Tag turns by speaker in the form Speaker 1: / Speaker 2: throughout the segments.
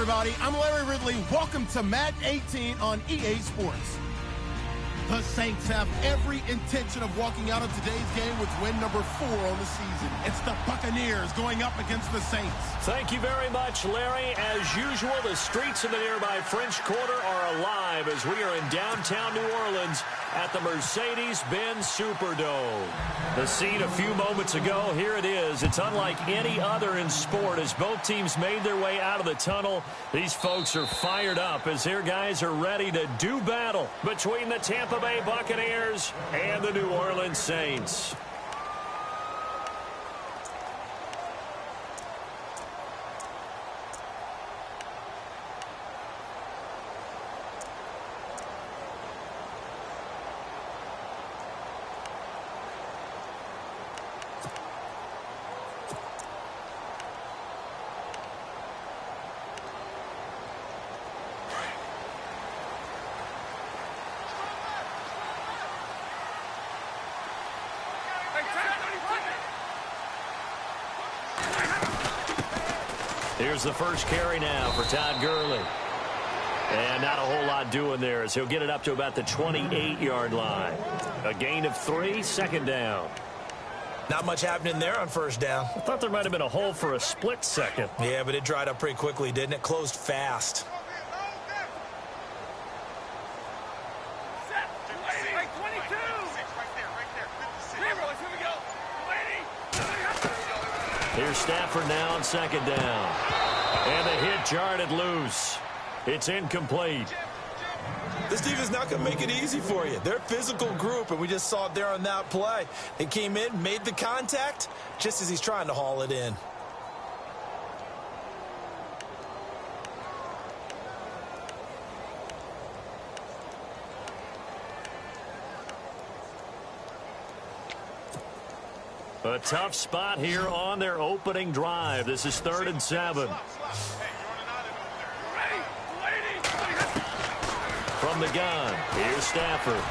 Speaker 1: everybody. I'm Larry Ridley. Welcome to Madden 18 on EA Sports. The Saints have every intention of walking out of today's game with win number 4 on the season. It's the Buccaneers going up against the Saints.
Speaker 2: Thank you very much, Larry. As usual, the streets of the nearby French Quarter are alive as we are in downtown New Orleans at the Mercedes-Benz Superdome. The scene a few moments ago, here it is. It's unlike any other in sport as both teams made their way out of the tunnel. These folks are fired up as their guys are ready to do battle between the Tampa Bay Buccaneers and the New Orleans Saints. Here's the first carry now for Todd Gurley. And not a whole lot doing there as he'll get it up to about the 28-yard line. A gain of 3, second down.
Speaker 3: Not much happening there on first down.
Speaker 2: I thought there might have been a hole for a split second.
Speaker 3: Yeah, but it dried up pretty quickly, didn't it? Closed fast.
Speaker 2: Here's Stafford now on second down. And the hit jarred it loose. It's incomplete.
Speaker 3: This defense not going to make it easy for you. They're a physical group, and we just saw it there on that play. They came in, made the contact, just as he's trying to haul it in.
Speaker 2: A tough spot here on their opening drive. This is 3rd and 7. From the gun, here's Stafford.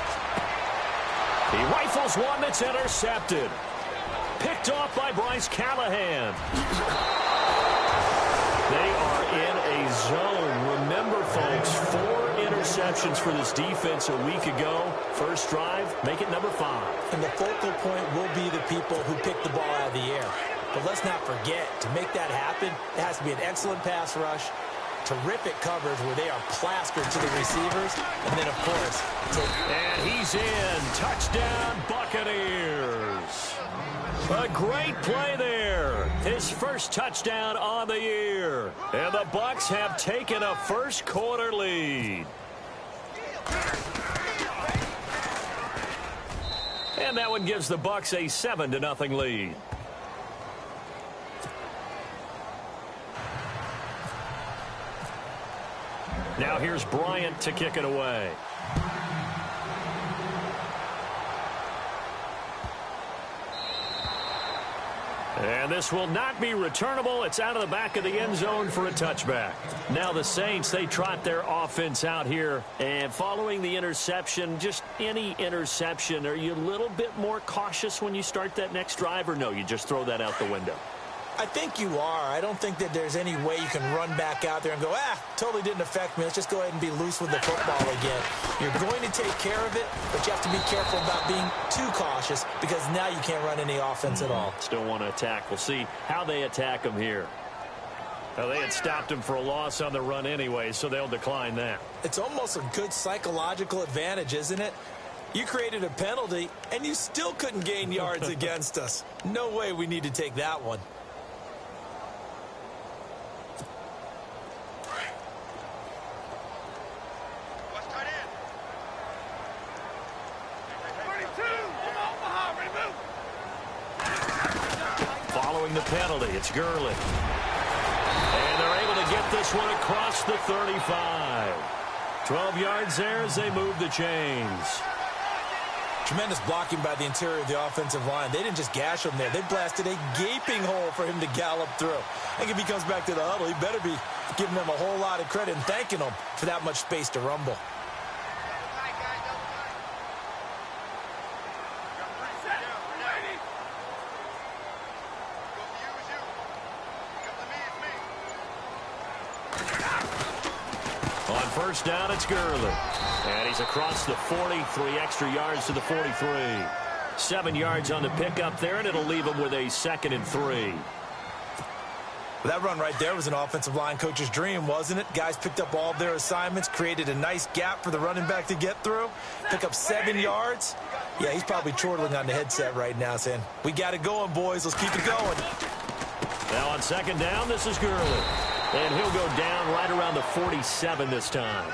Speaker 2: He rifles one that's intercepted. Picked off by Bryce Callahan. They are in a zone. Remember, folks, 4 interceptions for this defense a week ago. First drive, make it number 5.
Speaker 3: And the focal point will be the people who pick the ball out of the air. But let's not forget, to make that happen, it has to be an excellent pass rush, terrific coverage where they are plastered to the receivers, and then, of course,
Speaker 2: and he's in. Touchdown, Buccaneers. A great play there. His first touchdown on the year. And the Bucs have taken a first quarter lead. And that one gives the Bucs a 7-0 lead. Now here's Bryant to kick it away. And this will not be returnable. It's out of the back of the end zone for a touchback. Now the Saints, they trot their offense out here. And following the interception, just any interception, are you a little bit more cautious when you start that next drive, or no, you just throw that out the window?
Speaker 3: I think you are. I don't think that there's any way you can run back out there and go, totally didn't affect me. Let's just go ahead and be loose with the football again. You're going to take care of it, but you have to be careful about being too cautious because now you can't run any offense at all.
Speaker 2: Still want to attack. We'll see how they attack him here. Well, they had stopped him for a loss on the run anyway, so they'll decline that.
Speaker 3: It's almost a good psychological advantage, isn't it? You created a penalty, and you still couldn't gain yards against us. No way we need to take that one.
Speaker 2: Following the penalty, it's Gurley. And they're able to get this one across the 35. 12 yards there as they move the chains.
Speaker 3: Tremendous blocking by the interior of the offensive line. They didn't just gash him there. They blasted a gaping hole for him to gallop through. I think if he comes back to the huddle, he better be giving them a whole lot of credit and thanking them for that much space to rumble.
Speaker 2: On first down, it's Gurley. And he's across the 40, 3 extra yards to the 43. 7 yards on the pickup there, and it'll leave him with a 2nd and 3.
Speaker 3: Well, that run right there was an offensive line coach's dream, wasn't it? Guys picked up all of their assignments, created a nice gap for the running back to get through, pick up 7 yards. Yeah, he's probably chortling on the headset right now saying, we got it going, boys. Let's keep it going.
Speaker 2: Now on 2nd down, this is Gurley. And he'll go down right around the 47 this time.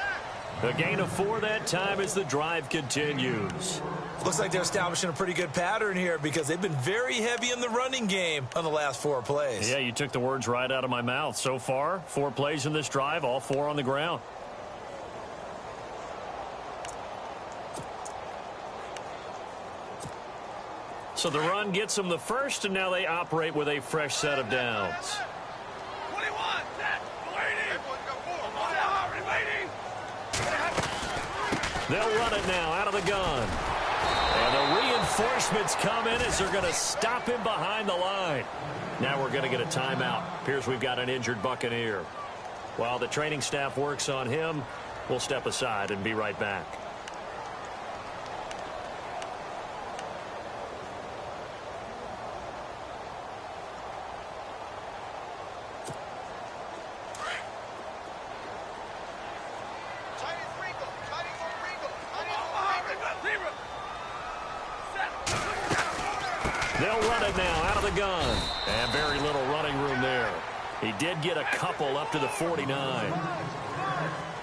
Speaker 2: A gain of 4 that time as the drive continues.
Speaker 3: Looks like they're establishing a pretty good pattern here because they've been very heavy in the running game on the last 4 plays.
Speaker 2: Yeah, you took the words right out of my mouth. So far, 4 plays in this drive, all 4 on the ground. So the run gets them the first, and now they operate with a fresh set of downs. They'll run it now out of the gun. And the reinforcements come in as they're going to stop him behind the line. Now we're going to get a timeout. Appears we've got an injured Buccaneer. While the training staff works on him, we'll step aside and be right back. They'll run it now out of the gun. And very little running room there. He did get a couple up to the 49.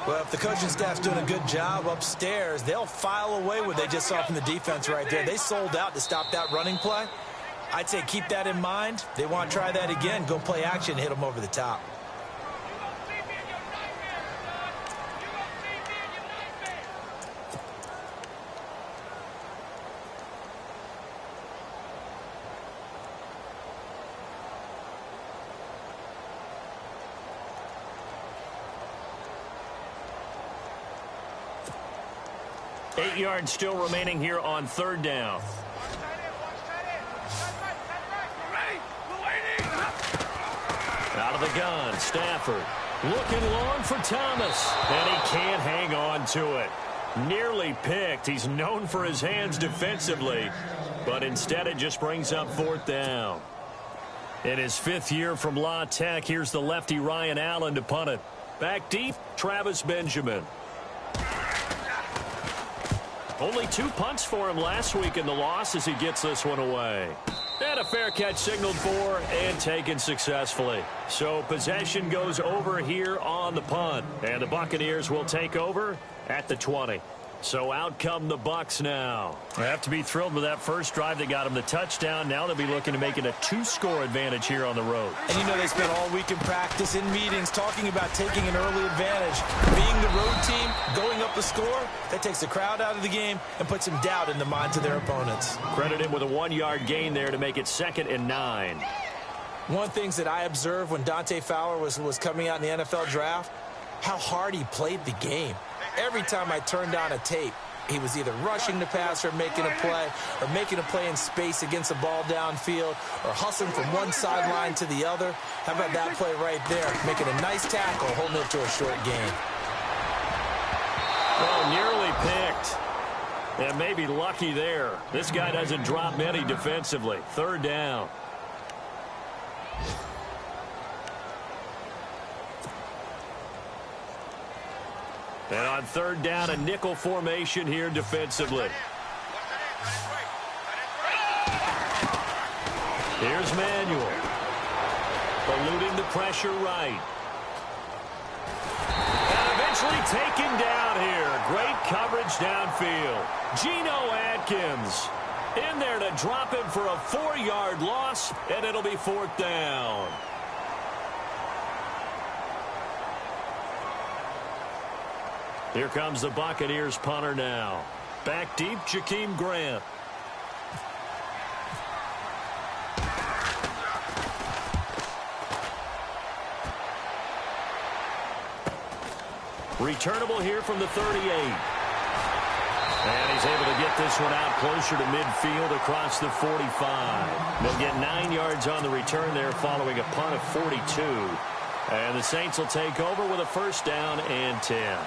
Speaker 3: Well, if the coaching staff's doing a good job upstairs, they'll file away what they just saw from the defense right there. They sold out to stop that running play. I'd say keep that in mind. They want to try that again. Go play action, hit them over the top.
Speaker 2: Eight yards still remaining here on 3rd down. Out of the gun, Stafford. Looking long for Thomas. And he can't hang on to it. Nearly picked. He's known for his hands defensively. But instead it just brings up 4th down. In his 5th year from La Tech, here's the lefty Ryan Allen to punt it. Back deep, Travis Benjamin. Only 2 punts for him last week in the loss as he gets this one away. And a fair catch signaled for and taken successfully. So possession goes over here on the punt. And the Buccaneers will take over at the 20. So out come the Bucs now. They have to be thrilled with that first drive that got them the touchdown. Now they'll be looking to make it a 2-score advantage here on the road.
Speaker 3: And you know they spent all week in practice, in meetings, talking about taking an early advantage. Being the road team, going up the score, that takes the crowd out of the game and puts some doubt in the minds of their opponents.
Speaker 2: Credit him with a 1-yard gain there to make it 2nd and 9.
Speaker 3: One of the things that I observed when Dante Fowler was coming out in the NFL draft, how hard he played the game. Every time I turned on a tape, he was either rushing the passer, or making a play in space against the ball downfield, or hustling from one sideline to the other. How about that play right there? Making a nice tackle, holding it to a short gain.
Speaker 2: Well, nearly picked. And maybe lucky there. This guy doesn't drop many defensively. 3rd down. And on 3rd down, a nickel formation here defensively. Here's Manuel. Eluding the pressure right. And eventually taken down here. Great coverage downfield. Geno Atkins in there to drop him for a 4-yard loss, and it'll be 4th down. Here comes the Buccaneers punter now. Back deep, Jakeem Grant. Returnable here from the 38. And he's able to get this one out closer to midfield across the 45. They'll get 9 yards on the return there following a punt of 42. And the Saints will take over with a first down and 10.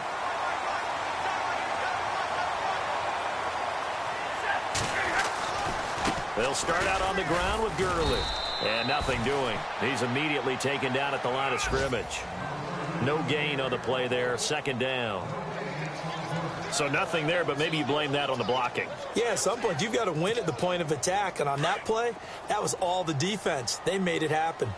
Speaker 2: They'll start out on the ground with Gurley. And nothing doing. He's immediately taken down at the line of scrimmage. No gain on the play there. Second down. So nothing there, but maybe you blame that on the blocking.
Speaker 3: Yeah, at some point, you've got to win at the point of attack. And on that play, that was all the defense. They made it happen.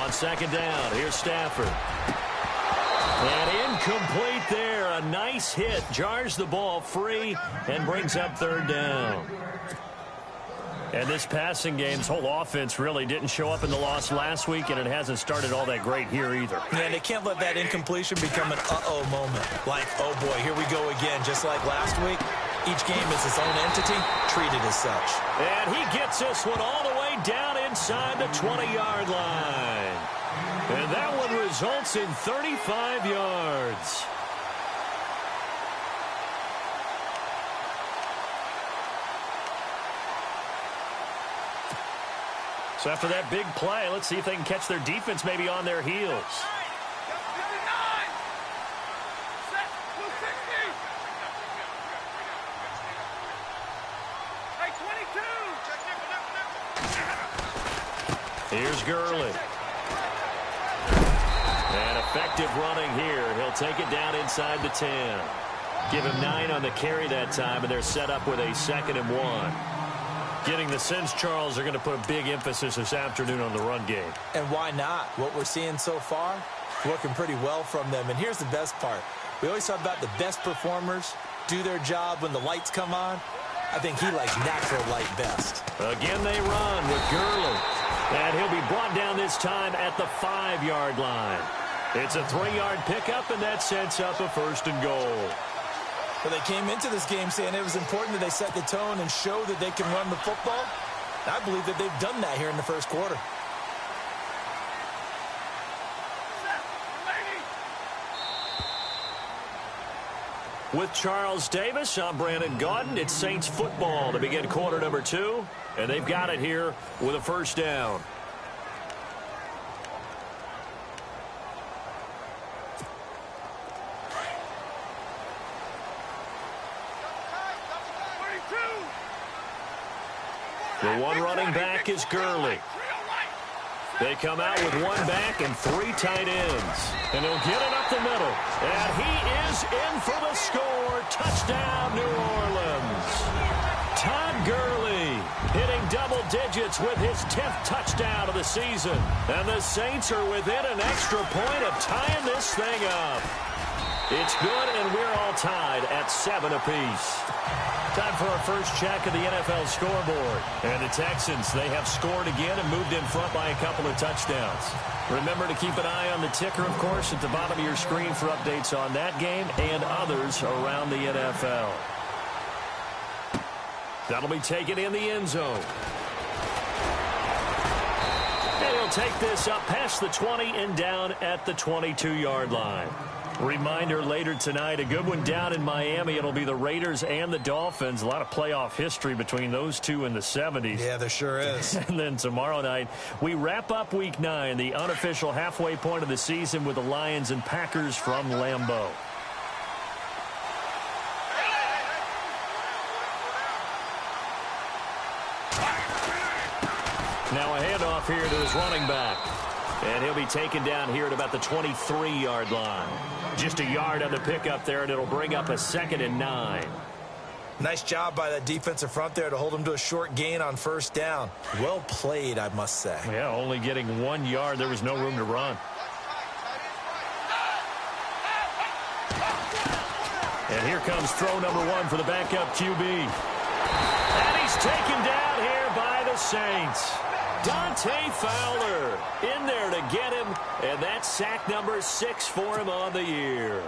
Speaker 2: On second down, here's Stafford. And incomplete there. A nice hit. Jars the ball free and brings up third down. And this passing game's whole offense really didn't show up in the loss last week, and it hasn't started all that great here either.
Speaker 3: Yeah, and they can't let that incompletion become an uh-oh moment. Like, oh boy, here we go again. Just like last week, each game is its own entity, treated as such.
Speaker 2: And he gets this one all the way down inside the 20-yard line. And that one results in 35 yards. So after that big play, let's see if they can catch their defense maybe on their heels. Here's Gurley. And effective running here. He'll take it down inside the 10. Give him 9 on the carry that time, and they're set up with a 2nd and 1. Getting the sense, Charles, are going to put a big emphasis this afternoon on the run game.
Speaker 3: And why not? What we're seeing so far, working pretty well from them. And here's the best part. We always talk about the best performers do their job when the lights come on. I think he likes natural light best.
Speaker 2: Again, they run with Gurley. And he'll be brought down this time at the 5-yard line. It's a 3-yard pickup, and that sets up a 1st and goal.
Speaker 3: Well, they came into this game saying it was important that they set the tone and show that they can run the football. I believe that they've done that here in the first quarter.
Speaker 2: With Charles Davis, I'm Brandon Gaudin. It's Saints football to begin quarter number 2. And they've got it here with a first down. The one running back is Gurley. They come out with 1 back and 3 tight ends. And he'll get it up the middle. And he is in for the score. Touchdown, New Orleans. Todd Gurley hitting double digits with his 10th touchdown of the season. And the Saints are within an extra point of tying this thing up. It's good, and we're all tied at 7 apiece. Time for our first check of the NFL scoreboard. And the Texans, they have scored again and moved in front by a couple of touchdowns. Remember to keep an eye on the ticker, of course, at the bottom of your screen for updates on that game and others around the NFL. That'll be taken in the end zone. And he'll take this up past the 20 and down at the 22-yard line. Reminder later tonight, a good one down in Miami. It'll be the Raiders and the Dolphins. A lot of playoff history between those two in the 70s.
Speaker 3: Yeah, there sure is.
Speaker 2: And then tomorrow night, we wrap up Week 9, the unofficial halfway point of the season with the Lions and Packers from Lambeau. Now a handoff here to his running back. And he'll be taken down here at about the 23-yard line. Just a yard on the pickup there, and it'll bring up a 2nd and 9.
Speaker 3: Nice job by that defensive front there to hold him to a short gain on first down. Well played, I must say.
Speaker 2: Yeah, only getting 1 yard. There was no room to run. And here comes throw number 1 for the backup QB. And he's taken down here by the Saints. Dante Fowler in there to get him, and that's sack number 6 for him on the year.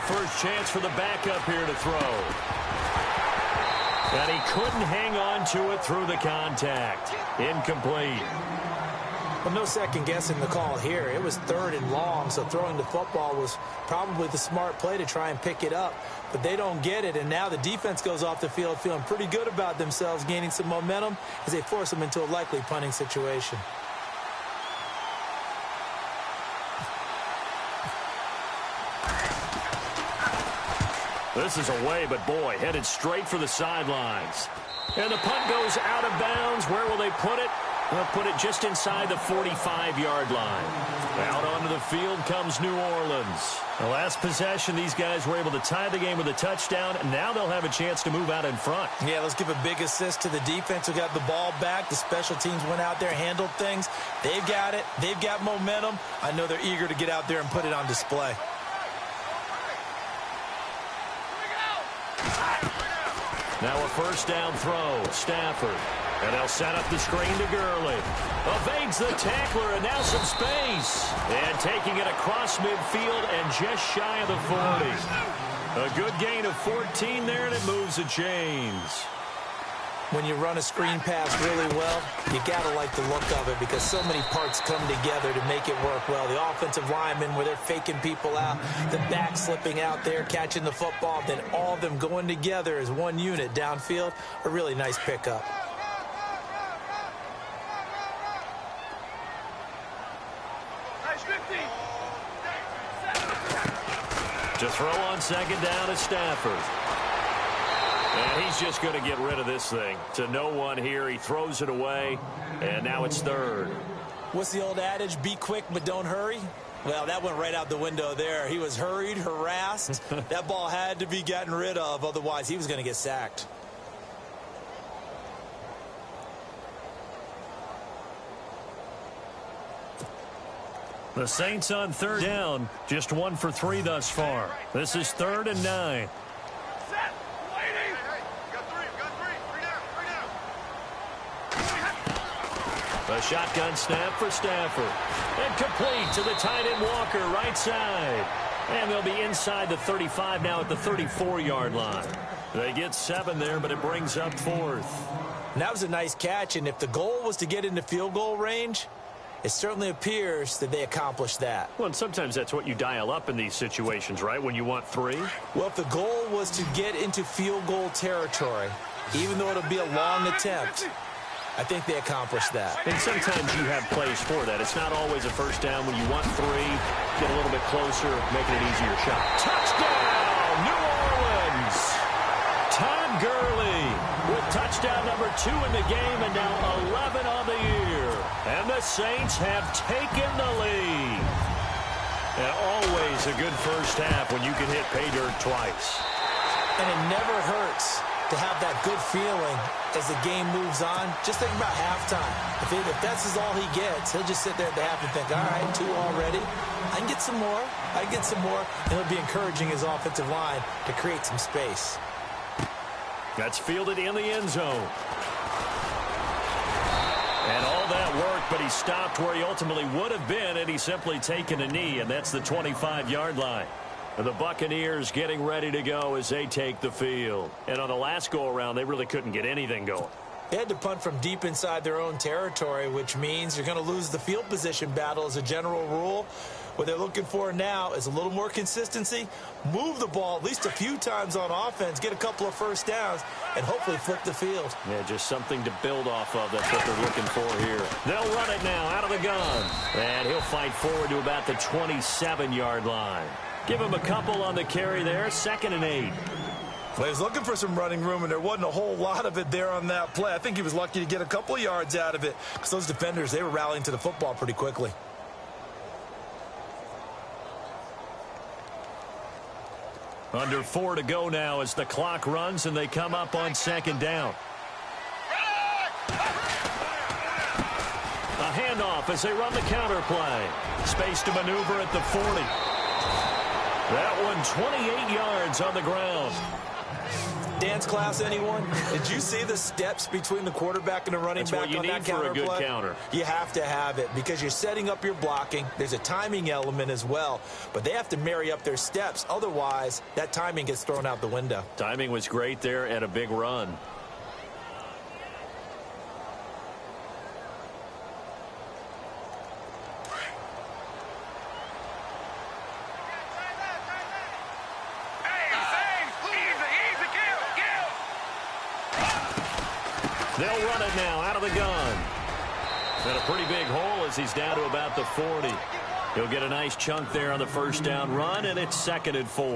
Speaker 2: first chance for the backup here to throw. And he couldn't hang on to it through the contact. Incomplete.
Speaker 3: Well, no second guessing the call here. It was 3rd and long, so throwing the football was probably the smart play to try and pick it up. But they don't get it, and now the defense goes off the field feeling pretty good about themselves, gaining some momentum as they force them into a likely punting situation.
Speaker 2: This is away, but boy, headed straight for the sidelines. And the punt goes out of bounds. Where will they put it? They'll put it just inside the 45-yard line. Out onto the field comes New Orleans. The last possession, these guys were able to tie the game with a touchdown, and now they'll have a chance to move out in front.
Speaker 3: Yeah, let's give a big assist to the defense who got the ball back. The special teams went out there, handled things. They've got it. They've got momentum. I know they're eager to get out there and put it on display.
Speaker 2: Now a first down throw. Stafford. And they'll set up the screen to Gurley. Evades the tackler, and now some space. And taking it across midfield and just shy of the 40. A good gain of 14 there, and it moves the chains.
Speaker 3: When you run a screen pass really well, you got to like the look of it because so many parts come together to make it work well. The offensive linemen where they're faking people out, the back slipping out there, catching the football, then all of them going together as one unit downfield. A really nice pickup.
Speaker 2: To throw on second down is Stafford. And he's just going to get rid of this thing. To no one here. He throws it away. And now it's 3rd.
Speaker 3: What's the old adage? Be quick, but don't hurry. Well, that went right out the window there. He was hurried, harassed. That ball had to be gotten rid of. Otherwise, he was going to get sacked.
Speaker 2: The Saints on 3rd down. Just 1 for 3 thus far. This is 3rd and 9. A shotgun snap for Stafford. And complete to the tight end Walker, right side. And they'll be inside the 35 now at the 34-yard line. They get 7 there, but it brings up 4th.
Speaker 3: And that was a nice catch, and if the goal was to get into field goal range, it certainly appears that they accomplished that.
Speaker 2: Well, and sometimes that's what you dial up in these situations, right, when you want 3?
Speaker 3: Well, if the goal was to get into field goal territory, even though it'll be a long attempt, I think they accomplished that.
Speaker 2: And sometimes you have plays for that. It's not always a first down when you want 3. Get a little bit closer, making it easier shot. Touchdown, New Orleans! Todd Gurley with touchdown number 2 in the game and now 11 on the year. And the Saints have taken the lead. And always a good first half when you can hit pay dirt twice.
Speaker 3: And it never hurts to have that good feeling as the game moves on. Just think about halftime. If that's all he gets, he'll just sit there at the half and think, all right, 2 already. I can get some more. I can get some more. And he'll be encouraging his offensive line to create some space.
Speaker 2: That's fielded in the end zone. And all that worked, but he stopped where he ultimately would have been had he simply taken a knee, and that's the 25-yard line. The Buccaneers getting ready to go as they take the field. And on the last go-around, they really couldn't get anything going.
Speaker 3: They had to punt from deep inside their own territory, which means you're going to lose the field position battle as a general rule. What they're looking for now is a little more consistency, move the ball at least a few times on offense, get a couple of first downs, and hopefully flip the field.
Speaker 2: Yeah, just something to build off of. That's what they're looking for here. They'll run it now out of the gun. And he'll fight forward to about the 27-yard line. Give him a couple on the carry there, 2nd and 8.
Speaker 3: Well, he was looking for some running room, and there wasn't a whole lot of it there on that play. I think he was lucky to get a couple of yards out of it because those defenders, they were rallying to the football pretty quickly.
Speaker 2: Under 4 to go now as the clock runs and they come up on 2nd down. A handoff as they run the counter play. Space to maneuver at the 40. That one 28 yards on the ground.
Speaker 3: Dance class, anyone? Did you see the steps between the quarterback and the running back on that counter play?
Speaker 2: That's what you need for a good counter.
Speaker 3: You have to have it because you're setting up your blocking. There's a timing element as well, but they have to marry up their steps. Otherwise, that timing gets thrown out the window.
Speaker 2: Timing was great there and a big run. They'll run it now out of the gun. And a pretty big hole as he's down to about the 40. He'll get a nice chunk there on the first down run, and it's 2nd and 4.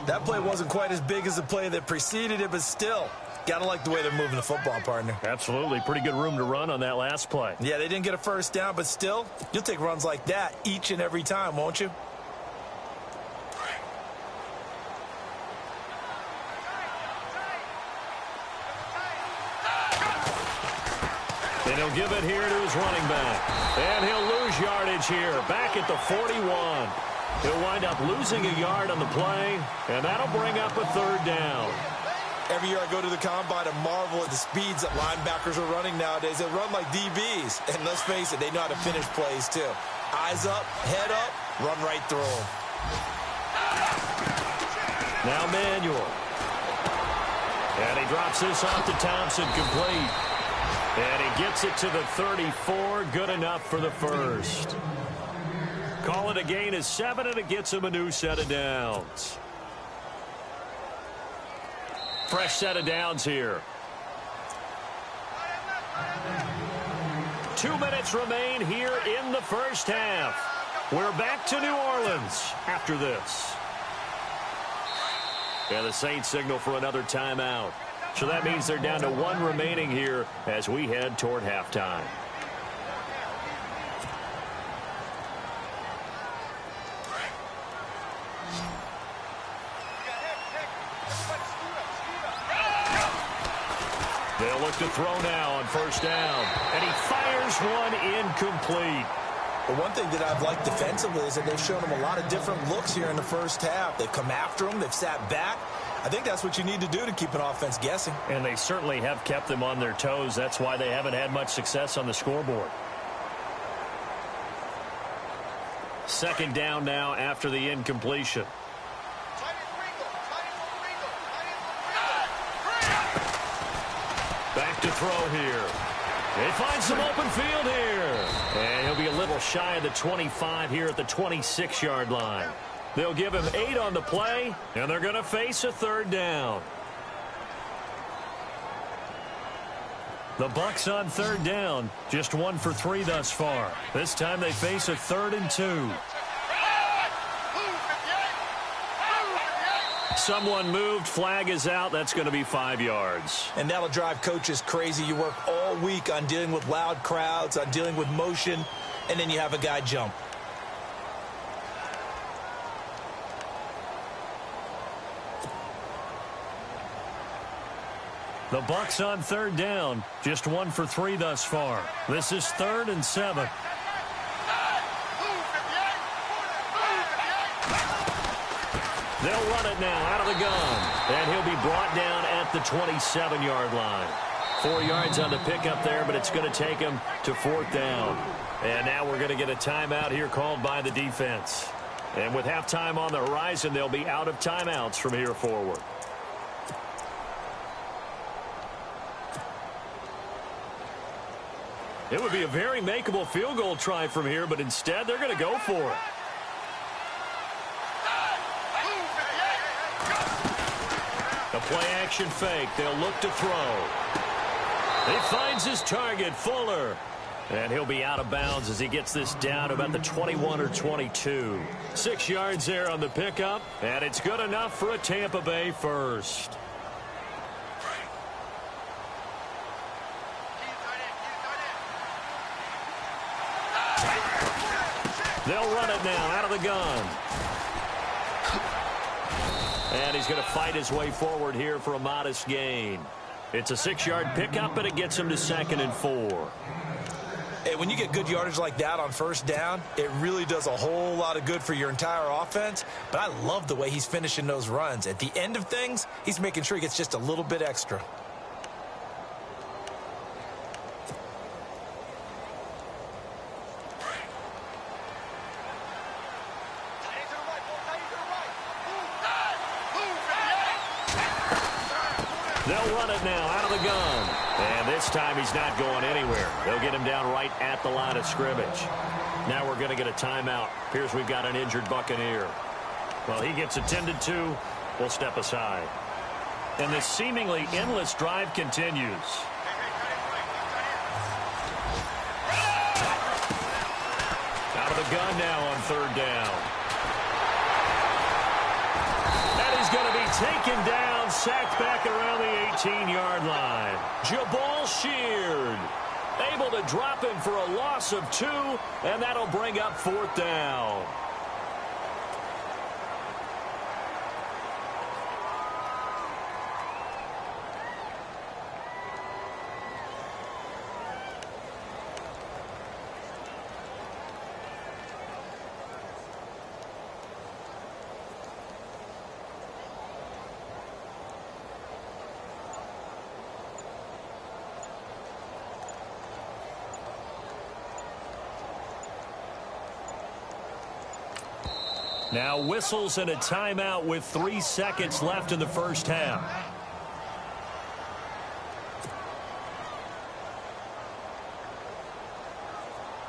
Speaker 3: That play wasn't quite as big as the play that preceded it, but still, gotta like the way they're moving the football, partner.
Speaker 2: Absolutely. Pretty good room to run on that last play.
Speaker 3: Yeah, they didn't get a first down, but still, you'll take runs like that each and every time, won't you?
Speaker 2: And he'll give it here to his running back. And he'll lose yardage here, back at the 41. He'll wind up losing a yard on the play, and that'll bring up a 3rd down.
Speaker 3: Every year I go to the combine and marvel at the speeds that linebackers are running nowadays. They run like DBs. And let's face it, they know how to finish plays too. Eyes up, head up, run right through them.
Speaker 2: Now Manuel. And he drops this off to Thompson, complete. And he gets it to the 34, good enough for the first. Call it a gain of 7, and it gets him a new set of downs. Fresh set of downs here. 2 minutes remain here in the first half. We're back to New Orleans after this. And the Saints signal for another timeout. So that means they're down to 1 remaining here as we head toward halftime. They'll look to throw now on first down. And he fires one incomplete.
Speaker 3: But one thing that I've liked defensively is that they've shown him a lot of different looks here in the first half. They've come after him. They've sat back. I think that's what you need to do to keep an offense guessing.
Speaker 2: And they certainly have kept them on their toes. That's why they haven't had much success on the scoreboard. 2nd down now after the incompletion. Back to throw here. They find some open field here. And he'll be a little shy of the 25 here at the 26-yard line. They'll give him 8 on the play, and they're going to face a 3rd down. The Bucs on 3rd down, just 1 for 3 thus far. This time they face a 3rd and 2. Someone moved, flag is out. That's going to be 5 yards.
Speaker 3: And that'll drive coaches crazy. You work all week on dealing with loud crowds, on dealing with motion, and then you have a guy jump.
Speaker 2: The Bucs on 3rd down, just 1 for 3 thus far. This is 3rd and 7. They'll run it now out of the gun, and he'll be brought down at the 27-yard line. 4 yards on the pickup there, but it's going to take him to 4th down. And now we're going to get a timeout here called by the defense. And with halftime on the horizon, they'll be out of timeouts from here forward. It would be a very makeable field goal try from here, but instead they're going to go for it. A play-action fake. They'll look to throw. He finds his target, Fuller. And he'll be out of bounds as he gets this down about the 21 or 22. 6 yards there on the pickup, and it's good enough for a Tampa Bay first. They'll run it now out of the gun. And he's going to fight his way forward here for a modest gain. It's a 6-yard pickup, and it gets him to 2nd and 4.
Speaker 3: Hey, when you get good yardage like that on first down, it really does a whole lot of good for your entire offense. But I love the way he's finishing those runs. At the end of things, he's making sure he gets just a little bit extra.
Speaker 2: They'll run it now out of the gun. And this time he's not going anywhere. They'll get him down right at the line of scrimmage. Now we're going to get a timeout. Appears we've got an injured Buccaneer. Well, he gets attended to. We'll step aside. And this seemingly endless drive continues. Out of the gun now on third down. And he's going to be taken down, sacked back around the 18-yard line. Jabal Sheard able to drop him for a loss of 2, and that'll bring up fourth down. Now whistles and a timeout with 3 seconds left in the first half.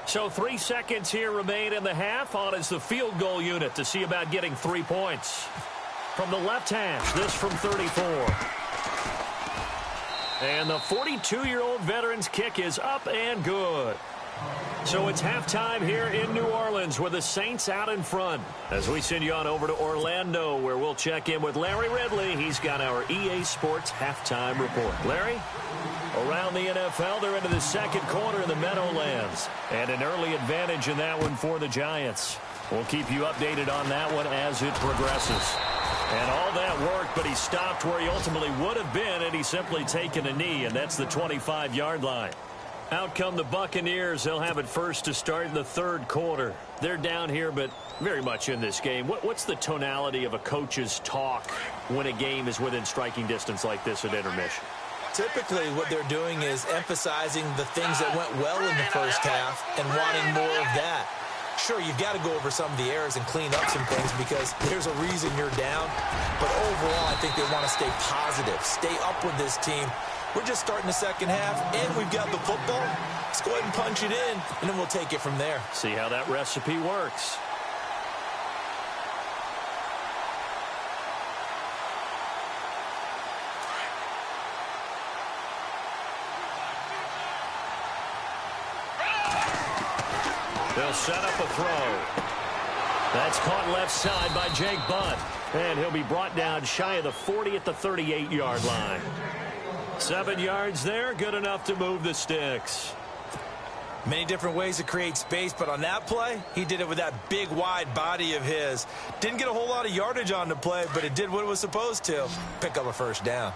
Speaker 2: So 3 seconds here remain in the half. On is the field goal unit to see about getting 3 points. From the left hash, this from 34. And the 42-year-old veteran's kick is up and good. So it's halftime here in New Orleans with the Saints out in front. As we send you on over to Orlando, where we'll check in with Larry Ridley. He's got our EA Sports halftime report. Larry? Around the NFL, they're into the second quarter in the Meadowlands. And an early advantage in that one for the Giants. We'll keep you updated on that one as it progresses. And all that worked, but he stopped where he ultimately would have been, and he's simply taken a knee, and that's the 25-yard line. Out come the Buccaneers. They'll have it first to start in the third quarter. They're down here, but very much in this game. What's the tonality of a coach's talk when a game is within striking distance like this at intermission?
Speaker 3: Typically, what they're doing is emphasizing the things that went well in the first half and wanting more of that. Sure, you've got to go over some of the errors and clean up some things because there's a reason you're down. But overall, I think they want to stay positive, stay up with this team. We're just starting the second half, and we've got the football. Let's go ahead and punch it in, and then we'll take it from there.
Speaker 2: See how that recipe works. They'll set up a throw. That's caught left side by Jake Butt. And he'll be brought down shy of the 40 at the 38-yard line. 7 yards there, good enough to move the sticks.
Speaker 3: Many different ways to create space, but on that play, he did it with that big, wide body of his. Didn't get a whole lot of yardage on the play, but it did what it was supposed to. Pick up a first down.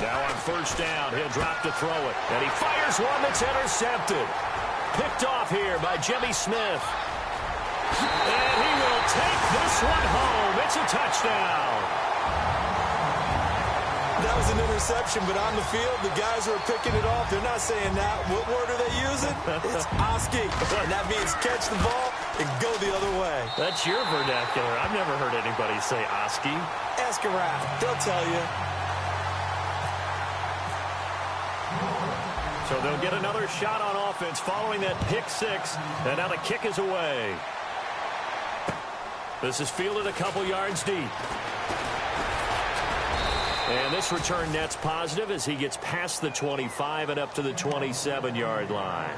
Speaker 2: Now on first down, he'll drop to throw it. And he fires one that's intercepted. Picked off here by Jimmy Smith. And he will take this one home. It's a touchdown.
Speaker 3: That was an interception, but on the field, the guys who are picking it off, they're not saying that. What word are they using? It's Oski. And that means catch the ball and go the other way.
Speaker 2: That's your vernacular. I've never heard anybody say Oski.
Speaker 3: Ask around. They'll tell you.
Speaker 2: So they'll get another shot on offense following that pick six. And now the kick is away. This is fielded a couple yards deep. And this return net's positive as he gets past the 25 and up to the 27-yard line.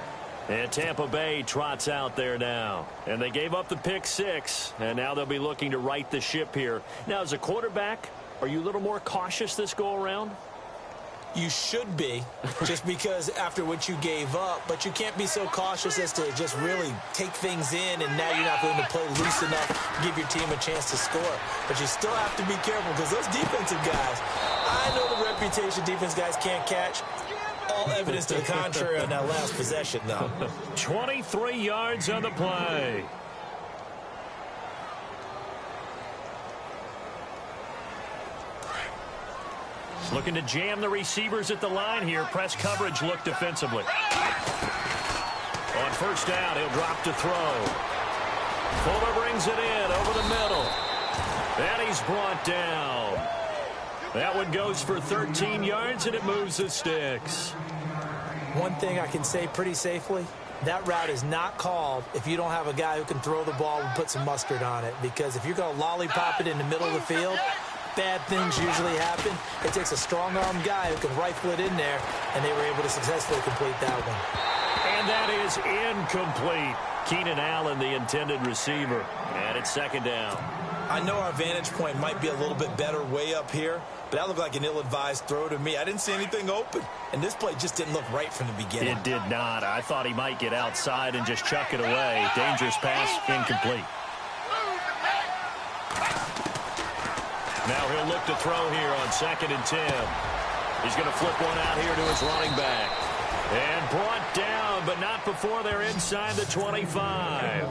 Speaker 2: And Tampa Bay trots out there now. And they gave up the pick six, and now they'll be looking to right the ship here. Now, as a quarterback, are you a little more cautious this go-around?
Speaker 3: You should be, just because after what you gave up, but you can't be so cautious as to just really take things in, and now you're not going to play loose enough to give your team a chance to score. But you still have to be careful because those defensive guys, I I know the reputation defense guys can't catch. All evidence to the contrary on that last possession, though.
Speaker 2: 23 yards on the play. Looking to jam the receivers at the line here. Press coverage look defensively. On first down, he'll drop to throw. Fuller brings it in over the middle. And he's brought down. That one goes for 13 yards, and it moves the sticks.
Speaker 3: One thing I can say pretty safely, that route is not called if you don't have a guy who can throw the ball and put some mustard on it. Because if you're going to lollipop it in the middle of the field, bad things usually happen. It takes a strong-arm guy who can rifle it in there, and they were able to successfully complete that one.
Speaker 2: And that is incomplete. Keenan Allen, the intended receiver. And it's second down.
Speaker 3: I know our vantage point might be a little bit better way up here, but that looked like an ill-advised throw to me. I didn't see anything open, and this play just didn't look right from the beginning.
Speaker 2: It did not. I thought he might get outside and just chuck it away. Dangerous pass, incomplete. Now he'll look to throw here on 2nd and 10. He's going to flip one out here to his running back. And brought down, but not before they're inside the 25.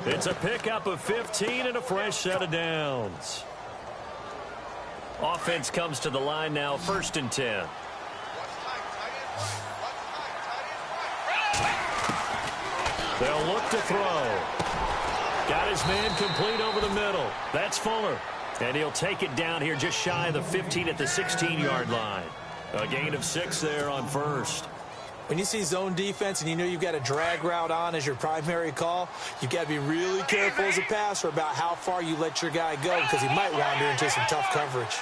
Speaker 2: It's a pickup of 15 and a fresh set of downs. Offense comes to the line now, 1st and 10. They'll look to throw. Got his man complete over the middle. That's Fuller. And he'll take it down here just shy of the 15 at the 16-yard line. A gain of 6 there on first.
Speaker 3: When you see zone defense and you know you've got a drag route on as your primary call, you've got to be really careful as a passer about how far you let your guy go because he might wander into some tough coverage.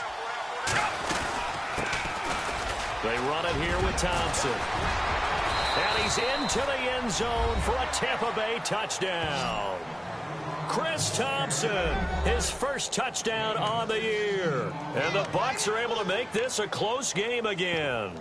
Speaker 2: They run it here with Thompson. And he's into the end zone for a Tampa Bay touchdown. Chris Thompson, his first touchdown on the year. And the Bucs are able to make this a close game again.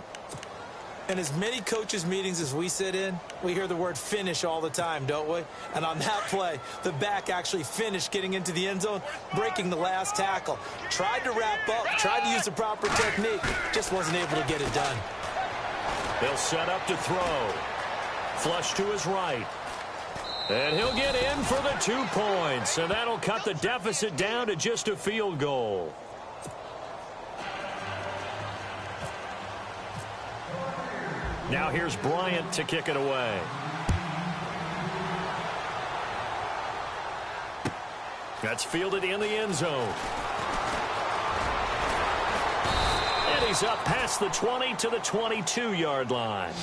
Speaker 3: In as many coaches' meetings as we sit in, we hear the word finish all the time, don't we? And on that play, the back actually finished getting into the end zone, breaking the last tackle. Tried to wrap up, tried to use the proper technique, just wasn't able to get it done.
Speaker 2: They'll set up to throw. Flush to his right. And he'll get in for the 2 points, and that'll cut the deficit down to just a field goal. Now here's Bryant to kick it away. That's fielded in the end zone. And he's up past the 20 to the 22-yard line.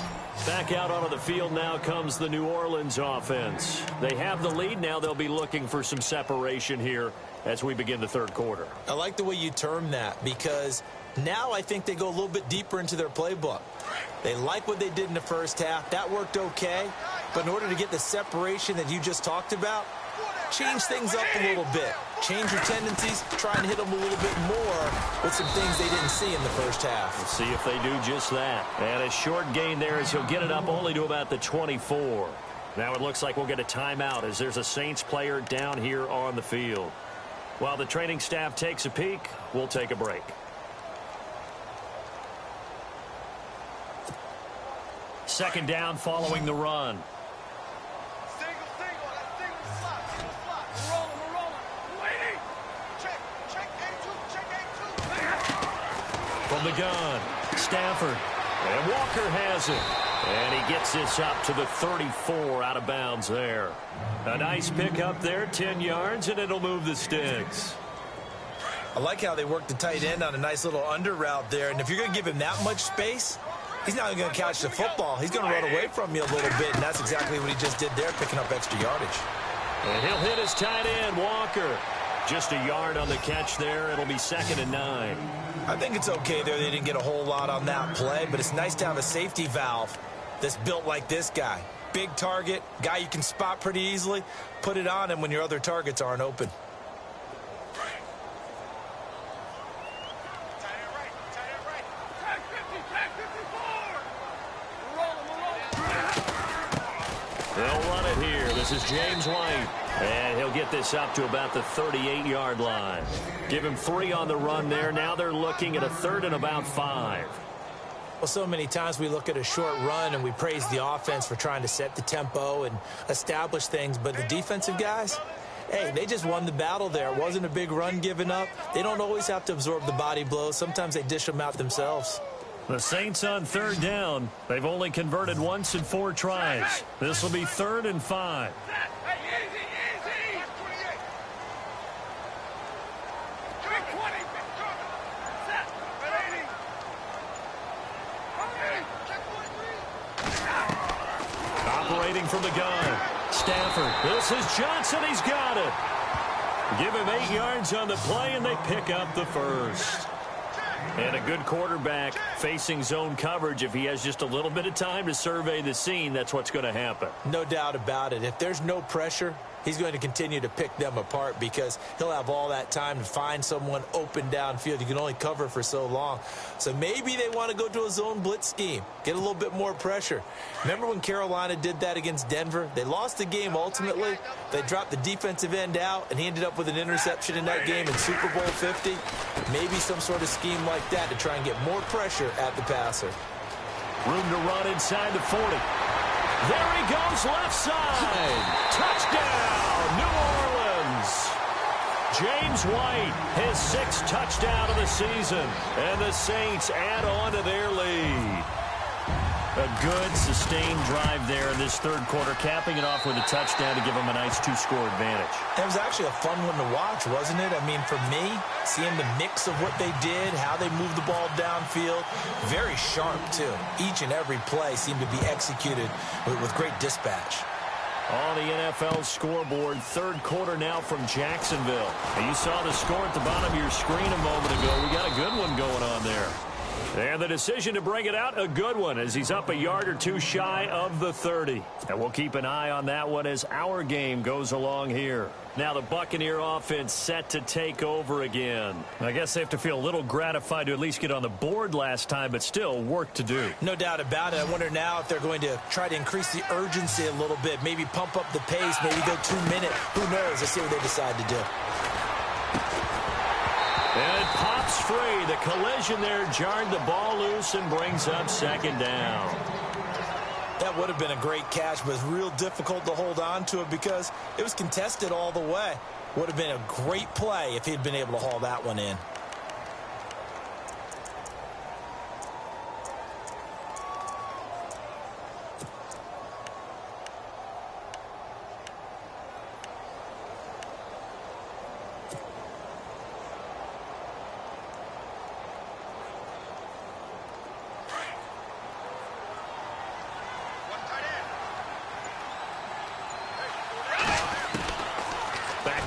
Speaker 2: Back out onto the field now comes the New Orleans offense. They have the lead. Now they'll be looking for some separation here as we begin the third quarter.
Speaker 3: I like the way you term that because now I think they go a little bit deeper into their playbook. They like what they did in the first half. That worked okay. But in order to get the separation that you just talked about, change things up a little bit. Change your tendencies. Try and hit them a little bit more with some things they didn't see in the first half.
Speaker 2: We'll see if they do just that. And a short gain there as he'll get it up only to about the 24. Now it looks like we'll get a timeout as there's a Saints player down here on the field. While the training staff takes a peek, we'll take a break. Second down following the run. From the gun, Stafford. And Walker has it. And he gets this up to the 34 out of bounds there. A nice pickup there, 10 yards, and it'll move the sticks.
Speaker 3: I like how they work the tight end on a nice little under route there. And if you're going to give him that much space, he's not going to catch the football. He's going to run away from you a little bit, and that's exactly what he just did there, picking up extra yardage.
Speaker 2: And he'll hit his tight end, Walker. Just a yard on the catch there. It'll be 2nd and 9.
Speaker 3: I think it's okay there. They didn't get a whole lot on that play, but it's nice to have a safety valve that's built like this guy. Big target, guy you can spot pretty easily. Put it on him when your other targets aren't open. They'll
Speaker 2: run it here. This is James White. And he'll get this up to about the 38-yard line. Give him 3 on the run there. Now they're looking at a 3rd and about 5.
Speaker 3: Well, so many times we look at a short run and we praise the offense for trying to set the tempo and establish things. But the defensive guys, hey, they just won the battle there. It wasn't a big run given up. They don't always have to absorb the body blows. Sometimes they dish them out themselves.
Speaker 2: The Saints on 3rd down. They've only converted once in 4 tries. This will be 3rd and 5. Operating from the gun. Stafford. This is Johnson. He's got it. Give him 8 yards on the play, and they pick up the 1st. And a good quarterback facing zone coverage. If he has just a little bit of time to survey the scene, that's what's going to happen.
Speaker 3: No doubt about it. If there's no pressure, he's going to continue to pick them apart because he'll have all that time to find someone open downfield. You can only cover for so long. So maybe they want to go to a zone blitz scheme, get a little bit more pressure. Remember when Carolina did that against Denver? They lost the game ultimately. They dropped the defensive end out, and he ended up with an interception in that game in Super Bowl 50. Maybe some sort of scheme like that to try and get more pressure at the passer.
Speaker 2: Room to run inside the 40. There he goes, left side. Touchdown, New Orleans. James White, his 6th touchdown of the season. And the Saints add on to their lead. A good, sustained drive there in this 3rd quarter, capping it off with a touchdown to give them a nice 2-score advantage.
Speaker 3: It was actually a fun one to watch, wasn't it? I mean, for me, seeing the mix of what they did, how they moved the ball downfield, very sharp, too. Each and every play seemed to be executed with great dispatch.
Speaker 2: On the NFL scoreboard, 3rd quarter now from Jacksonville. And you saw the score at the bottom of your screen a moment ago. We got a good one going on there. And the decision to bring it out, a good one, as he's up a yard or 2 shy of the 30. And we'll keep an eye on that one as our game goes along here. Now the Buccaneer offense set to take over again. I guess they have to feel a little gratified to at least get on the board last time, but still work to do.
Speaker 3: No doubt about it. I wonder now if they're going to try to increase the urgency a little bit, maybe pump up the pace, maybe go 2-minute. Who knows? Let's see what they decide to do.
Speaker 2: And it pops free. The collision there jarred the ball loose and brings up 2nd down.
Speaker 3: That would have been a great catch, but it's real difficult to hold on to it because it was contested all the way. Would have been a great play if he'd been able to haul that one in.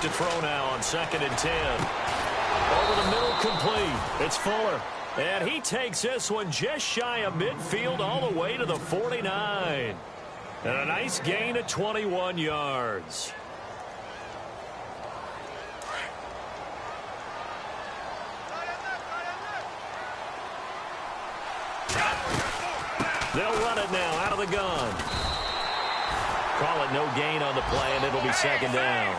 Speaker 2: To throw now on 2nd and 10. Over the middle, complete. It's Fuller. And he takes this one just shy of midfield all the way to the 49. And a nice gain of 21 yards. They'll run it now out of the gun. Call it no gain on the play, and it'll be 2nd down.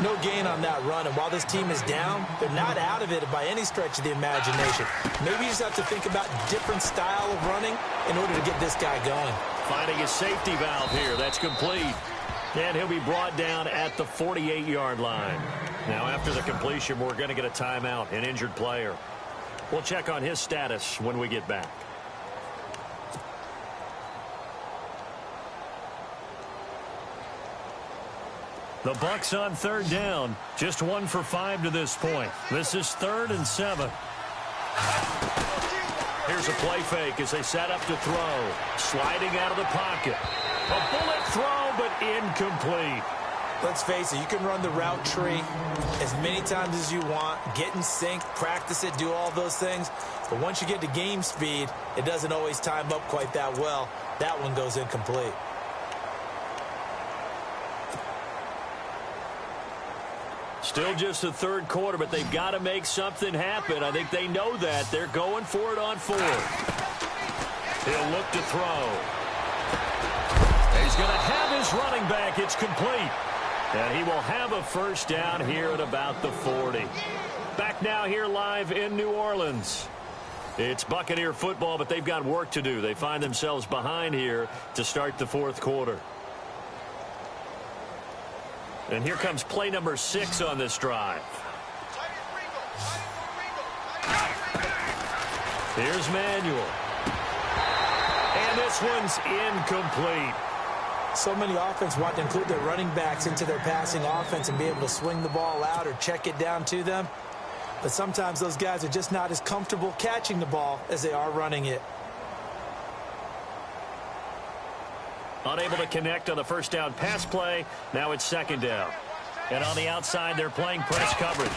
Speaker 3: No gain on that run, and while this team is down, they're not out of it by any stretch of the imagination. Maybe you just have to think about different style of running in order to get this guy going.
Speaker 2: Finding a safety valve here. That's complete. And he'll be brought down at the 48-yard line. Now, after the completion, we're going to get a timeout, an injured player. We'll check on his status when we get back. The Bucs on 3rd down. Just 1 for 5 to this point. This is 3rd and 7. Here's a play fake as they set up to throw. Sliding out of the pocket. A bullet throw, but incomplete.
Speaker 3: Let's face it, you can run the route tree as many times as you want, get in sync, practice it, do all those things. But once you get to game speed, it doesn't always time up quite that well. That one goes incomplete.
Speaker 2: Still just the 3rd quarter, but they've got to make something happen. I think they know that. They're going for it on 4th. He'll look to throw. He's going to have his running back. It's complete. And he will have a first down here at about the 40. Back now here live in New Orleans. It's Buccaneer football, but they've got work to do. They find themselves behind here to start the fourth quarter. And here comes play number 6 on this drive. Here's Manuel. And this one's incomplete.
Speaker 3: So many offenses want to include their running backs into their passing offense and be able to swing the ball out or check it down to them. But sometimes those guys are just not as comfortable catching the ball as they are running it.
Speaker 2: Unable to connect on the first down pass play. Now it's second down. And on the outside, they're playing press coverage.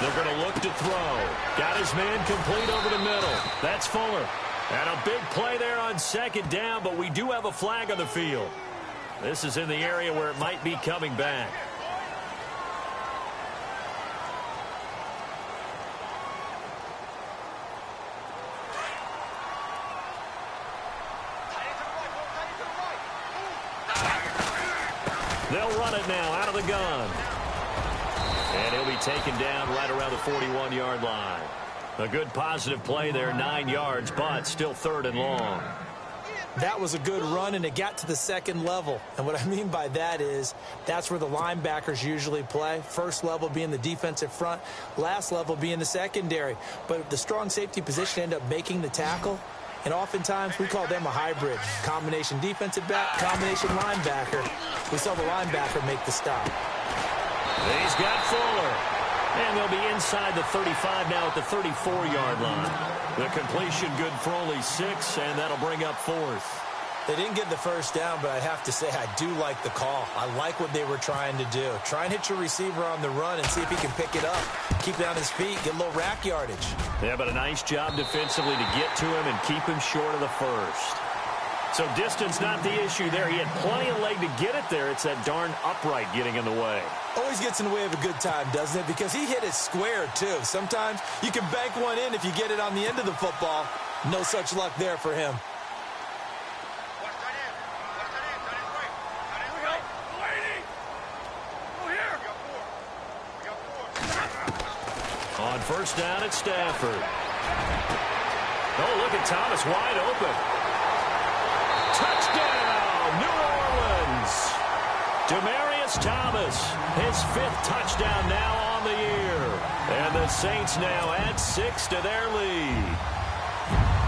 Speaker 2: They're going to look to throw. Got his man complete over the middle. That's Fuller. And a big play there on second down, but we do have a flag on the field. This is in the area where it might be coming back. They'll run it now out of the gun. And he'll be taken down right around the 41-yard line. A good positive play there, 9 yards, but still third and long.
Speaker 3: That was a good run, and it got to the second level. And what I mean by that is that's where the linebackers usually play. First level being the defensive front, last level being the secondary. But the strong safety position ended up making the tackle. And oftentimes we call them a hybrid. Combination defensive back, combination linebacker. We saw the linebacker make the stop.
Speaker 2: He's got Fuller. And they'll be inside the 35 now at the 34-yard line. The completion good for only 6, and that'll bring up fourth.
Speaker 3: They didn't get the first down, but I have to say I do like the call. I like what they were trying to do. Try and hit your receiver on the run and see if he can pick it up. Keep it on his feet, get a little rack yardage.
Speaker 2: Yeah, but a nice job defensively to get to him and keep him short of the first. So distance not the issue there. He had plenty of leg to get it there. It's that darn upright getting in the way.
Speaker 3: Always gets in the way of a good time, doesn't it? Because he hit it square, too. Sometimes you can bank one in if you get it on the end of the football. No such luck there for him.
Speaker 2: On first down, it's Stafford. Oh, look at Thomas wide open. Touchdown, New Orleans. Demaryius Thomas, his 5th touchdown now on the year. And the Saints now add 6 to their lead.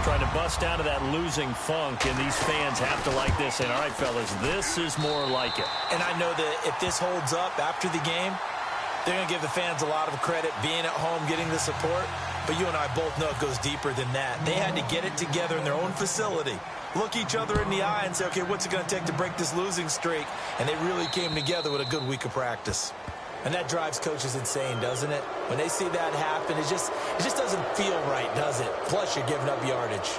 Speaker 2: Trying to bust out of that losing funk, and these fans have to like this. And all right, fellas, this is more like it.
Speaker 3: And I know that if this holds up after the game, they're going to give the fans a lot of credit, being at home, getting the support. But you and I both know it goes deeper than that. They had to get it together in their own facility, look each other in the eye and say, okay, what's it going to take to break this losing streak? And they really came together with a good week of practice. And that drives coaches insane, doesn't it? When they see that happen, it just doesn't feel right, does it? Plus, you're giving up yardage.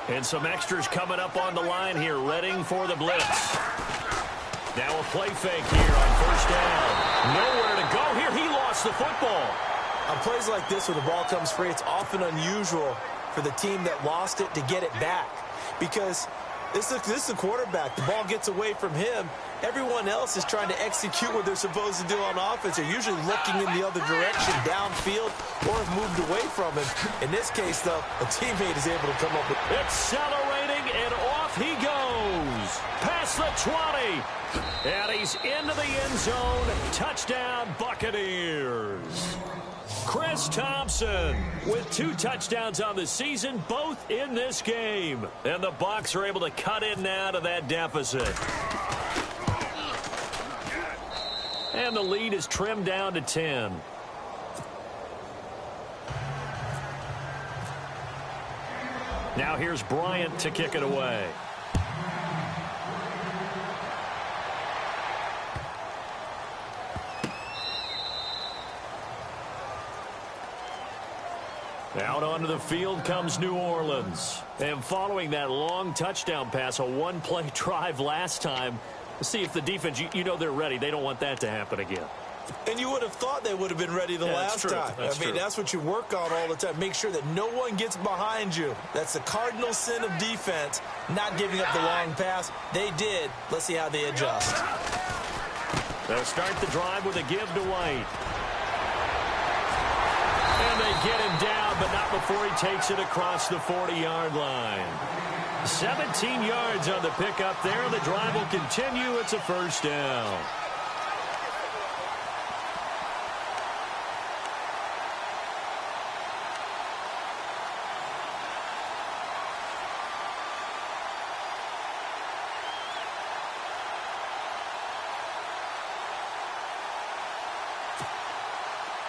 Speaker 2: And some extras coming up on the line here, readying for the blitz. Now a play fake here on first down. Nowhere to go here. He lost the football.
Speaker 3: On plays like this where the ball comes free, it's often unusual for the team that lost it to get it back. Because this is the quarterback. The ball gets away from him. Everyone else is trying to execute what they're supposed to do on offense. They're usually looking in the other direction, downfield, or have moved away from him. In this case, though, a teammate is able to come up with...
Speaker 2: Accelerating, and off he goes. Past the 20. And he's into the end zone. Touchdown, Buccaneers. Chris Thompson with 2 touchdowns on the season, both in this game. And the Bucs are able to cut in now to that deficit. And the lead is trimmed down to 10. Now here's Bryant to kick it away. Out onto the field comes New Orleans. And following that long touchdown pass, a one-play drive last time, see if the defense, you know they're ready. They don't want that to happen again.
Speaker 3: And you would have thought they would have been ready the last time. That's what you work on all the time. Make sure that no one gets behind you. That's the cardinal sin of defense, not giving up the long pass. They did. Let's see how they adjust.
Speaker 2: They'll start the drive with a give to White. And they get him down, but not before he takes it across the 40-yard line. 17 yards on the pickup there. The drive will continue. It's a first down.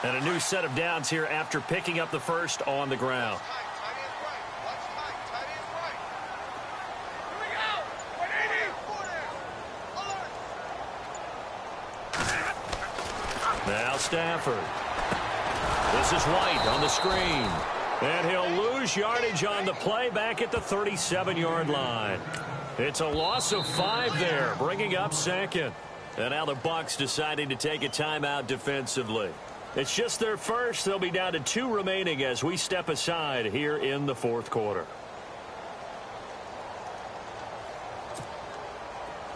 Speaker 2: And a new set of downs here after picking up the first on the ground. Now Stafford. This is White on the screen. And he'll lose yardage on the play back at the 37-yard line. It's a loss of 5 there, bringing up second. And now the Bucs deciding to take a timeout defensively. It's just their first. They'll be down to 2 remaining as we step aside here in the fourth quarter.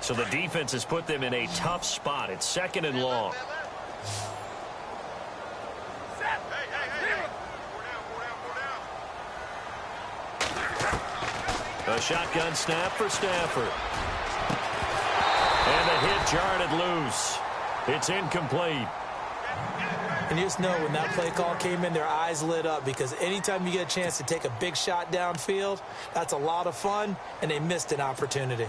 Speaker 2: So the defense has put them in a tough spot. It's second and long. A shotgun snap for Stafford. And the hit jarred loose. It's incomplete.
Speaker 3: And you just know when that play call came in, their eyes lit up, because anytime you get a chance to take a big shot downfield, that's a lot of fun, and they missed an opportunity.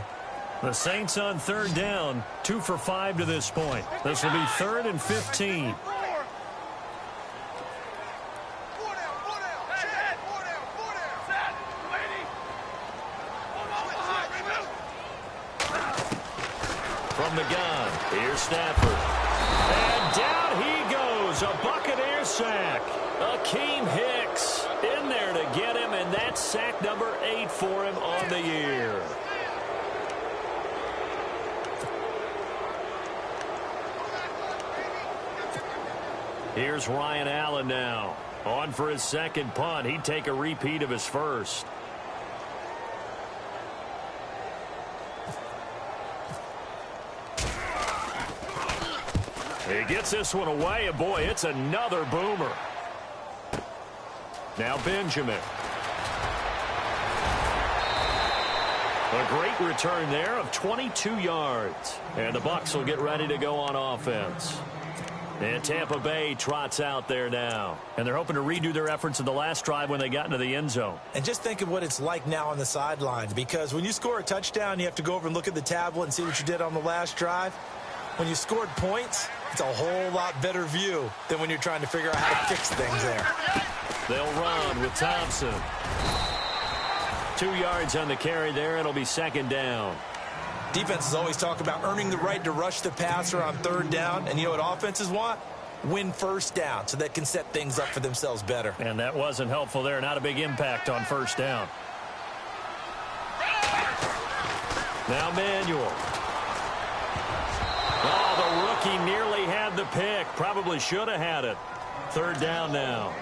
Speaker 2: The Saints on third down, 2 for 5 to this point. This will be 3rd and 15. From the gun, here's Stafford. And down he goes, a Buccaneer sack. Akeem Hicks in there to get him, and that's sack number 8 for him on the year. Here's Ryan Allen now. On for his second punt. He'd take a repeat of his first. He gets this one away, and boy, it's another boomer. Now Benjamin. A great return there of 22 yards. And the Bucs will get ready to go on offense. And Tampa Bay trots out there now. And they're hoping to redo their efforts in the last drive when they got into the end zone.
Speaker 3: And just think of what it's like now on the sidelines, because when you score a touchdown, you have to go over and look at the tablet and see what you did on the last drive. When you scored points, it's a whole lot better view than when you're trying to figure out how to fix things there.
Speaker 2: They'll run with Thompson. 2 yards on the carry there. It'll be second down.
Speaker 3: Defenses always talk about earning the right to rush the passer on third down. And you know what offenses want? Win first down so they can set things up for themselves better.
Speaker 2: And that wasn't helpful there. Not a big impact on first down. Now Manuel. Oh, the rookie nearly had the pick. Probably should have had it. Third down now.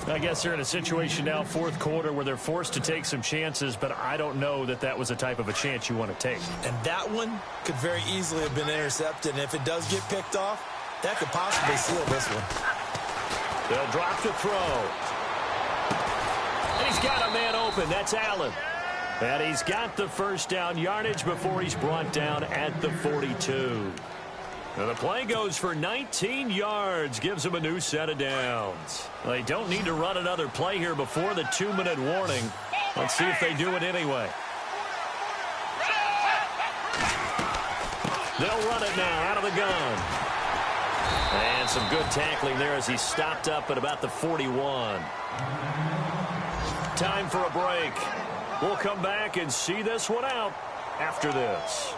Speaker 2: I guess they're in a situation now, fourth quarter, where they're forced to take some chances, but I don't know that that was the type of a chance you want to take.
Speaker 3: And that one could very easily have been intercepted, and if it does get picked off, that could possibly seal this one.
Speaker 2: They'll drop the throw. And he's got a man open. That's Allen. And he's got the first down yardage before he's brought down at the 42. Now the play goes for 19 yards, gives him a new set of downs. They don't need to run another play here before the 2-minute warning. Let's see if they do it anyway. They'll run it now out of the gun. And some good tackling there as he stopped up at about the 41. Time for a break. We'll come back and see this one out after this.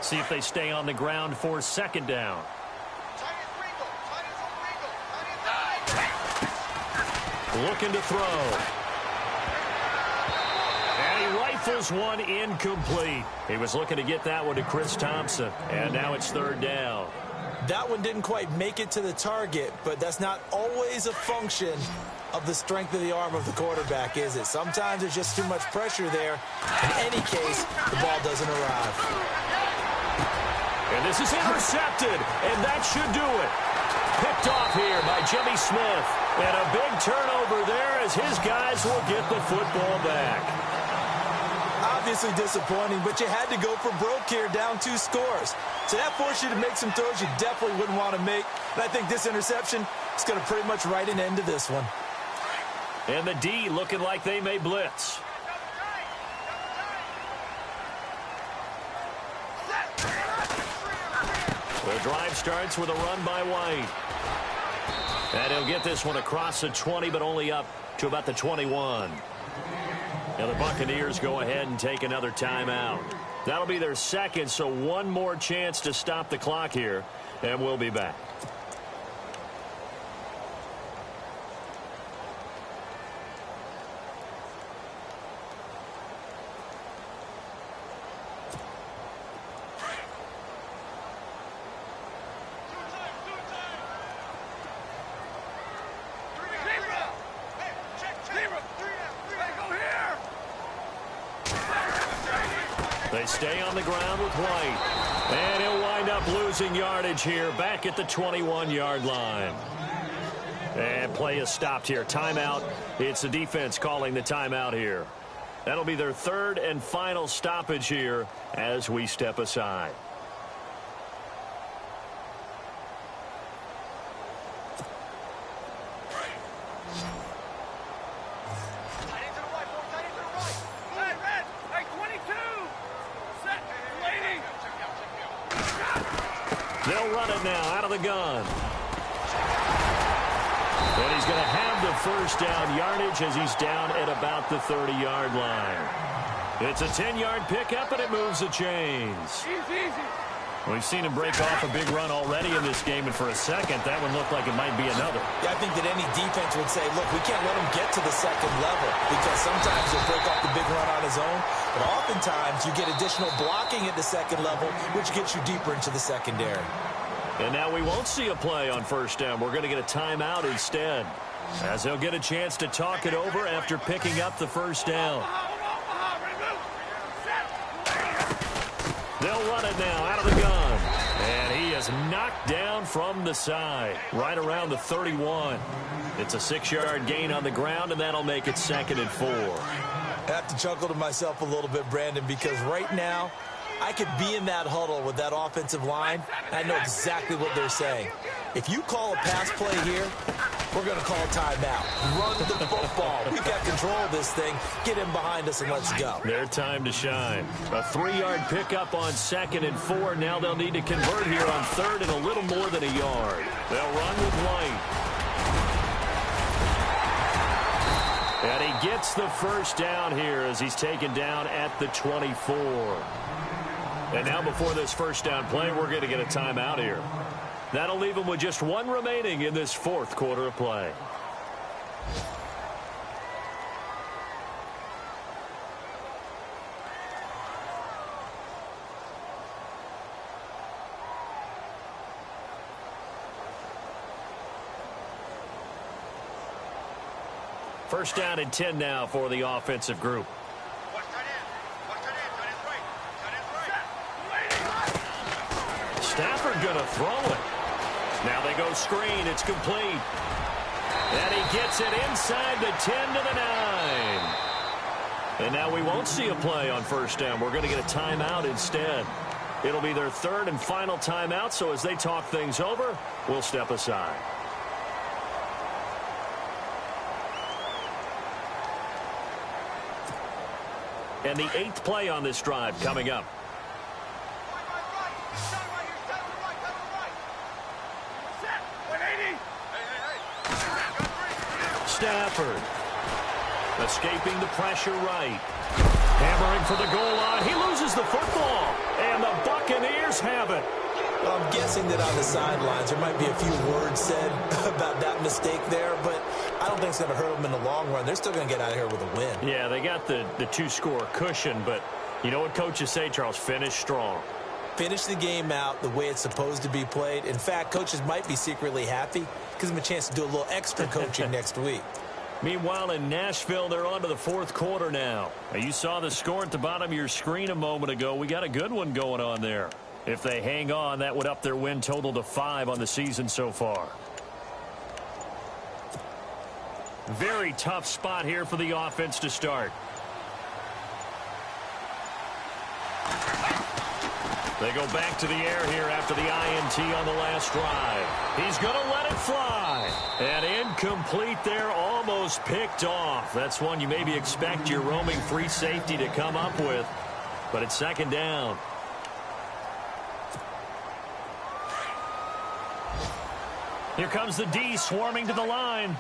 Speaker 2: See if they stay on the ground for second down. Looking to throw. And he rifles one incomplete. He was looking to get that one to Chris Thompson. And now it's third down.
Speaker 3: That one didn't quite make it to the target, but that's not always a function of the strength of the arm of the quarterback, is it? Sometimes there's just too much pressure there. In any case, the ball doesn't arrive.
Speaker 2: And this is intercepted, and that should do it. Picked off here by Jimmy Smith. And a big turnover there as his guys will get the football back.
Speaker 3: Obviously disappointing, but you had to go for broke here, down 2 scores. So that forced you to make some throws you definitely wouldn't want to make. And I think this interception is going to pretty much write an end to this one.
Speaker 2: And the D looking like they may blitz. The drive starts with a run by White. And he'll get this one across the 20, but only up to about the 21. Now the Buccaneers go ahead and take another timeout. That'll be their second, so one more chance to stop the clock here, and we'll be back. They stay on the ground with White. And he'll wind up losing yardage here back at the 21-yard line. And play is stopped here. Timeout. It's the defense calling the timeout here. That'll be their third and final stoppage here as we step aside. They'll run it now out of the gun. And he's going to have the first down yardage as he's down at about the 30-yard line. It's a 10-yard pickup, and it moves the chains. We've seen him break off a big run already in this game, and for a second, that one looked like it might be another.
Speaker 3: Yeah, I think that any defense would say, look, we can't let him get to the second level because sometimes he'll break off the big run on his own, but oftentimes you get additional blocking at the second level, which gets you deeper into the secondary.
Speaker 2: And now we won't see a play on first down. We're going to get a timeout instead, as they'll get a chance to talk it over after picking up the first down. They'll run it now out of the gun. And he is knocked down from the side, right around the 31. It's a 6-yard gain on the ground, and that'll make it 2nd and 4.
Speaker 3: I have to chuckle to myself a little bit, Brandon, because right now I could be in that huddle with that offensive line, and I know exactly what they're saying. If you call a pass play here, we're going to call a timeout. Run the football. We've got control of this thing. Get him behind us and let's go.
Speaker 2: Their time to shine. A 3-yard pickup on 2nd and 4. Now they'll need to convert here on 3rd and a little more than a yard. They'll run with White. And he gets the first down here as he's taken down at the 24. And now before this first down play, we're going to get a timeout here. That'll leave him with just one remaining in this 4th quarter of play. First down and 10 now for the offensive group. Stafford going to throw it. Now they go screen. It's complete. And he gets it inside the 10 to the 9. And now we won't see a play on first down. We're going to get a timeout instead. It'll be their 3rd and final timeout, so as they talk things over, we'll step aside. And the 8th play on this drive coming up. Stafford escaping the pressure right. Hammering for the goal line. He loses the football. And the Buccaneers have it.
Speaker 3: Well, I'm guessing that on the sidelines there might be a few words said about that mistake there, but I don't think it's going to hurt them in the long run. They're still going to get out of here with a win.
Speaker 2: Yeah, they got the two-score cushion, but you know what coaches say, Charles? Finish strong.
Speaker 3: Finish the game out the way it's supposed to be played. In fact, coaches might be secretly happy. Gives them a chance to do a little extra coaching next week.
Speaker 2: Meanwhile, in Nashville, they're on to the fourth quarter now. You saw the score at the bottom of your screen a moment ago. We got a good one going on there. If they hang on, that would up their win total to 5 on the season so far. Very tough spot here for the offense to start. They go back to the air here after the INT on the last drive. He's going to let it fly. And incomplete there, almost picked off. That's one you maybe expect your roaming free safety to come up with. But it's second down. Here comes the D swarming to the line.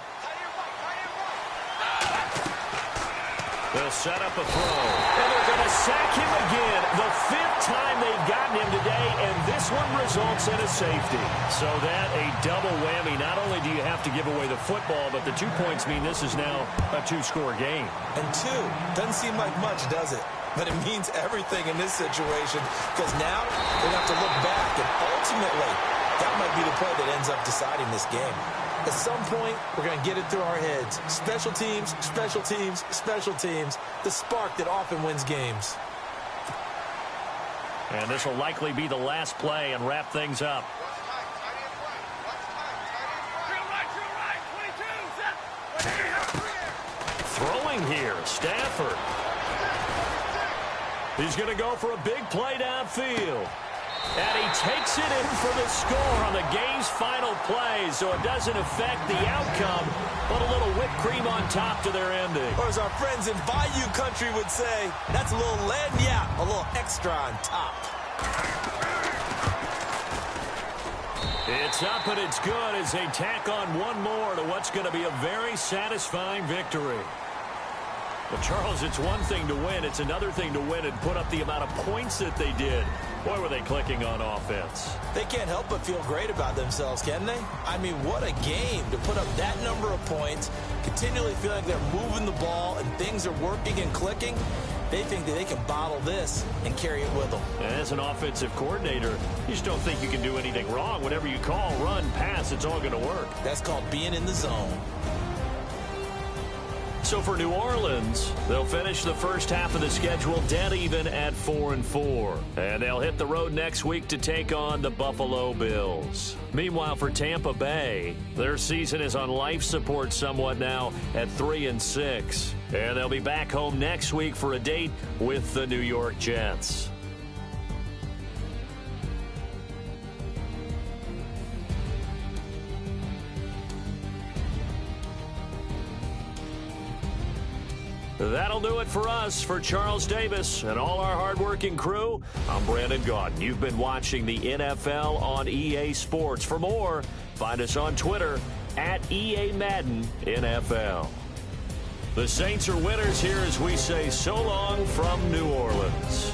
Speaker 2: They'll set up a throw. And they're going to sack him again. The 5th time they've gotten him today, and this one results in a safety. So that a double whammy. Not only do you have to give away the football, but the 2 points mean this is now a 2-score game.
Speaker 3: And 2 doesn't seem like much, does it? But it means everything in this situation, because now they're going to have to look back, and ultimately that might be the play that ends up deciding this game. At some point, we're going to get it through our heads. Special teams, special teams, special teams. The spark that often wins games.
Speaker 2: And this will likely be the last play and wrap things up. Throwing here, Stafford. He's going to go for a big play downfield. And he takes it in for the score on the game's final play, so it doesn't affect the outcome, but a little whipped cream on top to their ending.
Speaker 3: Or as our friends in Bayou Country would say, that's a little lagniappe, a little extra on top.
Speaker 2: It's up and it's good as they tack on one more to what's going to be a very satisfying victory. Well, Charles, it's one thing to win. It's another thing to win and put up the amount of points that they did. Boy, were they clicking on offense.
Speaker 3: They can't help but feel great about themselves, can they? I mean, what a game to put up that number of points, continually feeling like they're moving the ball and things are working and clicking. They think that they can bottle this and carry it with them.
Speaker 2: And as an offensive coordinator, you just don't think you can do anything wrong. Whatever you call, run, pass, it's all going to work.
Speaker 3: That's called being in the zone.
Speaker 2: So for New Orleans, they'll finish the first half of the schedule dead even at 4-4. And they'll hit the road next week to take on the Buffalo Bills. Meanwhile, for Tampa Bay, their season is on life support somewhat now at 3-6. And they'll be back home next week for a date with the New York Jets. That'll do it for us. For Charles Davis and all our hardworking crew, I'm Brandon Gaudin. You've been watching the NFL on EA Sports. For more, find us on Twitter at EA Madden NFL. The Saints are winners here as we say so long from New Orleans.